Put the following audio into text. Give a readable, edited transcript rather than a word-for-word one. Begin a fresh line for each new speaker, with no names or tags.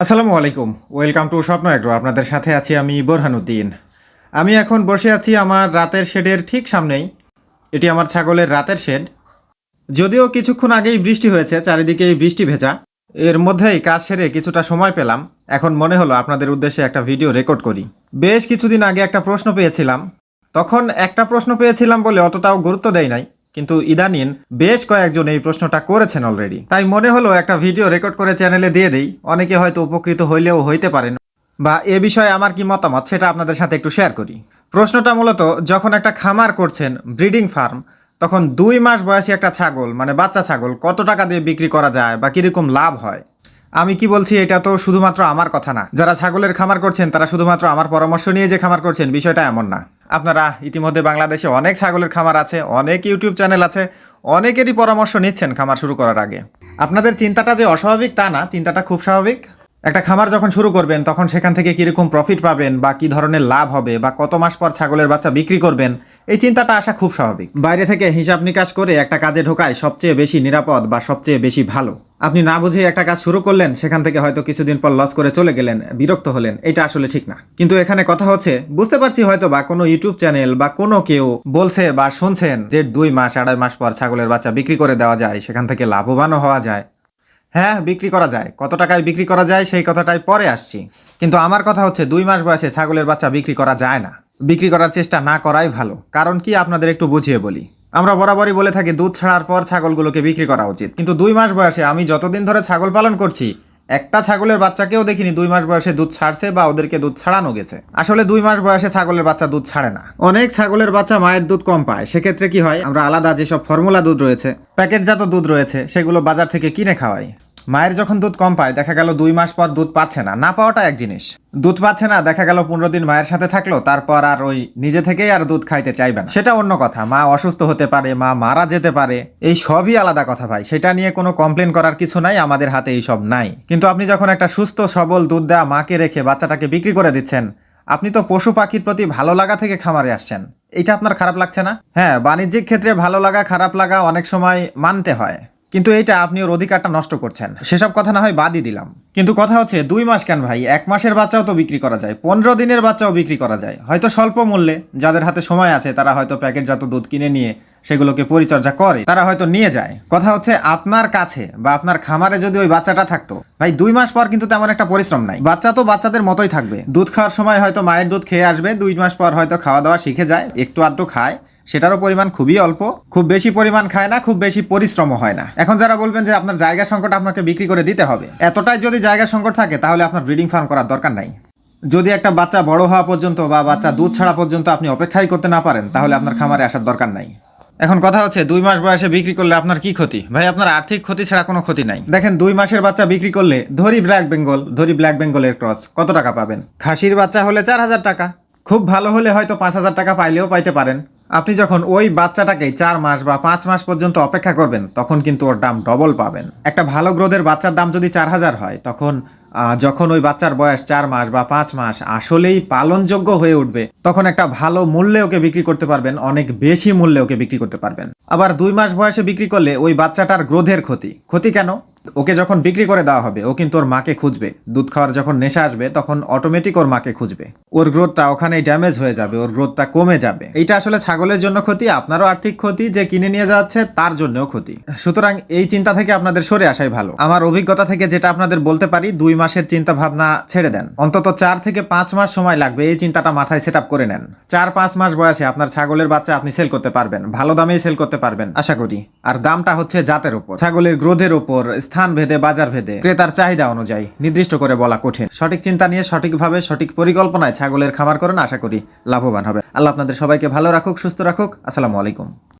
আসসালামু আলাইকুম, welcome to স্বপ্ন এগ্রো। আপনাদের সাথে আছি আমি বোরহানুদ্দিন। আমি এখন বসে আছি আমার রাতের শেডের ঠিক সামনেই। এটি আমার ছাগলের রাতের শেড। যদিও কিছুক্ষণ আগেই বৃষ্টি হয়েছে, চারিদিকেই বৃষ্টি ভেজা। এর মধ্যেই কাজ সেরে কিছুটা সময় পেলাম। এখন মনে হলো আপনাদের উদ্দেশ্যে একটা ভিডিও রেকর্ড করি। বেশ কিছুদিন আগে একটা প্রশ্ন পেয়েছিলাম, তখন একটা প্রশ্ন পেয়েছিলাম বলে অতটাও গুরুত্ব দেই নাই, কিন্তু ইদানিং বেশ কয়েকজন এই প্রশ্নটা করেছেন অলরেডি। তাই মনে হলো একটা ভিডিও রেকর্ড করে চ্যানেলে দিয়ে দেই, অনেকে হয়তো উপকৃত হইলেও হইতে পারেন, বা এ বিষয়ে আমার কি মতামত সেটা আপনাদের সাথে একটু শেয়ার করি। প্রশ্নটা মূলত, যখন একটা খামার করছেন, ব্রিডিং ফার্ম, তখন 2 মাস বয়সী একটা ছাগল মানে বাচ্চা ছাগল কত টাকা দিয়ে বিক্রি করা যায় বা কিরকম লাভ হয়। আমি কি বলছি এটা তো শুধুমাত্র আমার কথা না। যারা ছাগলের খামার করছেন তারা শুধুমাত্র আমার পরামর্শ নিয়ে যে খামার করছেন বিষয়টা এমন না। আপনারা ইতিমধ্যে বাংলাদেশে অনেক ছাগলের খামার আছে, অনেক ইউটিউব চ্যানেল আছে, অনেকেরই পরামর্শ নিচ্ছেন খামার শুরু করার আগে। আপনাদের চিন্তাটা যে অস্বাভাবিক তা না, চিন্তাটা খুব স্বাভাবিক। একটা খামার যখন শুরু করবেন তখন সেখান থেকে কিরকম প্রফিট পাবেন বা কি ধরনের লাভ হবে বা কত মাস পর ছাগলের বাচ্চা বিক্রি করবেন, এই চিন্তাটা আসা খুব স্বাভাবিক। বাইরে থেকে হিসাব নিকাশ করে একটা কাজে ঢোকায় সবচেয়ে বেশি নিরাপদ বা সবচেয়ে বেশি ভালো। আপনি না বুঝে একটা কাজ শুরু করলেন, সেখান থেকে হয়তো কিছুদিন পর লস করে চলে গেলেন, বিরক্ত হলেন, এটা আসলে ঠিক না। কিন্তু এখানে কথা হচ্ছে, বুঝতে পারছি হয়তো বা কোনো ইউটিউব চ্যানেল বা কোনো কেউ বলছে বা শুনছেন যে 2 মাস 2.5 মাস পর ছাগলের বাচ্চা বিক্রি করে দেওয়া যায়, সেখান থেকে লাভবানও হওয়া যায়। হ্যাঁ, বিক্রি করা যায়। কত টাকায় বিক্রি করা যায় সেই কথাটাই পরে আসছি। কিন্তু আমার কথা হচ্ছে 2 মাস বয়সে ছাগলের বাচ্চা বিক্রি করা যায় না। বিক্রি করার চেষ্টা না করাই ভালো। কারণ কি, আপনাদের একটু বুঝিয়ে বলি। আমরা বরাবরই বলে থাকি দুধ ছাড়ার পর ছাগলগুলোকে বিক্রি করা উচিত, কিন্তু 2 মাস বয়সে আমি যতদিন ধরে ছাগল পালন করছি একটা ছাগলের বাচ্চাকেও দেখিনি 2 মাস বয়সে দুধ ছাড়ছে বা ওদেরকে দুধ ছাড়ানো গেছে। আসলে 2 মাস বয়সে ছাগলের বাচ্চা দুধ ছাড়ে না। অনেক ছাগলের বাচ্চা মায়ের দুধ কম পায়, সেক্ষেত্রে কি হয়, আমরা আলাদা যেসব ফর্মুলা দুধ রয়েছে, প্যাকেটজাত দুধ রয়েছে, সেগুলো বাজার থেকে কিনে খাওয়াই। মায়ের যখন দুধ কম পায়, দেখা গেল 2 মাস পর দুধ পাচ্ছে না, না পাওয়াটা এক জিনিস, দুধ পাচ্ছে না, দেখা গেল 15 দিন মায়ের সাথে থাকলো, তারপর আর ওই নিজে থেকেই আর দুধ খাইতে চাইবে না, সেটা অন্য কথা। মা অসুস্থ হতে পারে, মা মারা যেতে পারে, এই সবই আলাদা কথা ভাই, সেটা নিয়ে কোনো কমপ্লেন করার কিছু নাই, আমাদের হাতে এই সব নাই। কিন্তু আপনি যখন একটা সুস্থ সবল দুধ দেওয়া মাকে রেখে বাচ্চাটাকে বিক্রি করে দিচ্ছেন, আপনি তো পশু পাখির প্রতি ভালো লাগা থেকে খামারে আসছেন, এটা আপনার খারাপ লাগছে না? হ্যাঁ, বাণিজ্যিক ক্ষেত্রে ভালো লাগা খারাপ লাগা অনেক সময় মানতে হয়, কিন্তু এইটা আপনি ওর অধিকারটা নষ্ট করছেন। সেসব কথা না হয় বাদই দিলাম, কিন্তু কথা হচ্ছে 2 মাস কেন ভাই, 1 মাসের বাচ্চাও তো বিক্রি করা যায়, 15 দিনের বাচ্চাও বিক্রি করা যায়, হয়তো স্বল্প মূল্যে। যাদের হাতে সময় আছে তারা হয়তো প্যাকেটজাত দুধ কিনে নিয়ে সেগুলোকে পরিচর্যা করে, তারা হয়তো নিয়ে যায়। কথা হচ্ছে আপনার কাছে বা আপনার খামারে যদি ওই বাচ্চাটা থাকতো ভাই, 2 মাস পর কিন্তু তেমন একটা পরিশ্রম নাই, বাচ্চা তো বাচ্চাদের মতোই থাকবে। দুধ খাওয়ার সময় হয়তো মায়ের দুধ খেয়ে আসবে, 2 মাস পর হয়তো খাওয়া দাওয়া শিখে যায়, একটু আধটু খায়, সেটারও পরিমাণ খুবই অল্প, খুব বেশি পরিমাণ খায় না, খুব বেশি পরিশ্রমও হয় না। এখন যারা বলবেন যে আপনার জায়গা সংকট, আপনাকে বিক্রি করে দিতে হবে, এতটাই যদি জায়গা সংকট থাকে তাহলে আপনার ব্রিডিং ফার্ম করার দরকার নাই। যদি একটা বাচ্চা বড় হওয়া পর্যন্ত বা বাচ্চা দুধ ছাড়া পর্যন্ত আপনি অপেক্ষাই করতে না পারেন, তাহলে আপনার খামারে আসার দরকার নাই। এখন কথা হচ্ছে 2 মাস বয়সে বিক্রি করলে আপনার কি ক্ষতি? ভাই, আপনার আর্থিক ক্ষতি ছাড়া কোনো ক্ষতি নাই। দেখেন, 2 মাসের বাচ্চা বিক্রি করলে, ধরি ব্ল্যাক বেঙ্গলের ক্রস, কত টাকা পাবেন? খাসির বাচ্চা হলে 4,000 টাকা, খুব ভালো হলে হয়তো 5,000 টাকা পাইলেও পাইতে পারেন। আপনি যখন ওই বাচ্চাটাকে 4 মাস বা 5 মাস পর্যন্ত অপেক্ষা করবেন, তখন কিন্তু ওর দাম ডবল পাবেন। একটা ভালো গ্রোথের বাচ্চার দাম যদি 4,000 হয়, তখন যখন ওই বাচ্চার বয়স 4 মাস বা 5 মাস আসলেই পালনযোগ্য হয়ে উঠবে, তখন একটা ভালো মূল্যে ওকে বিক্রি করতে পারবেন, অনেক বেশি মূল্যে ওকে বিক্রি করতে পারবেন। আবার 2 মাস বয়সে বিক্রি করলে ওই বাচ্চাটার গ্রোথের ক্ষতি কেন? ওকে যখন বিক্রি করে দেওয়া হবে, ও কিন্তু ওর মাকে খুঁজবে। দুধ খাওয়ার যখন নেশা আসবে, তখন অটোমেটিক ওর মাকে খুঁজবে, ওর গ্রোথটা ওখানেই ড্যামেজ হয়ে যাবে, ওর গ্রোথটা কমে যাবে। এইটা আসলে ছাগলের জন্য ক্ষতি, আপনারও আর্থিক ক্ষতি, যে কিনে নিয়ে যাচ্ছে তার জন্যও ক্ষতি। সুতরাং এই চিন্তা থেকে আপনাদের সরে আসাই ভালো। আমার অভিজ্ঞতা থেকে যেটা আপনাদের বলতে পারি, 2 মাসের চিন্তা ভাবনা ছেড়ে দেন, অন্তত 4 থেকে 5 মাস সময় লাগবে এই চিন্তাটা মাথায় সেট আপ করে নেন। 4-5 মাস বয়সে আপনার ছাগলের বাচ্চা আপনি সেল করতে পারবেন, ভালো দামেই সেল করতে পারবেন আশা করি। আর দামটা হচ্ছে জাতের উপর, ছাগলের গ্রোথের উপর, স্থান ভেদে, বাজার ভেদে, ক্রেতার চাহিদা অনুযায়ী নির্দিষ্ট করে বলা কঠিন। সঠিক চিন্তা নিয়ে সঠিকভাবে সঠিক পরিকল্পনায় ছাগলের খামার করুন, আশা করি লাভবান হবে। আল্লাহ আপনাদের সবাইকে ভালো রাখুক, সুস্থ রাখুক। আসসালামু আলাইকুম।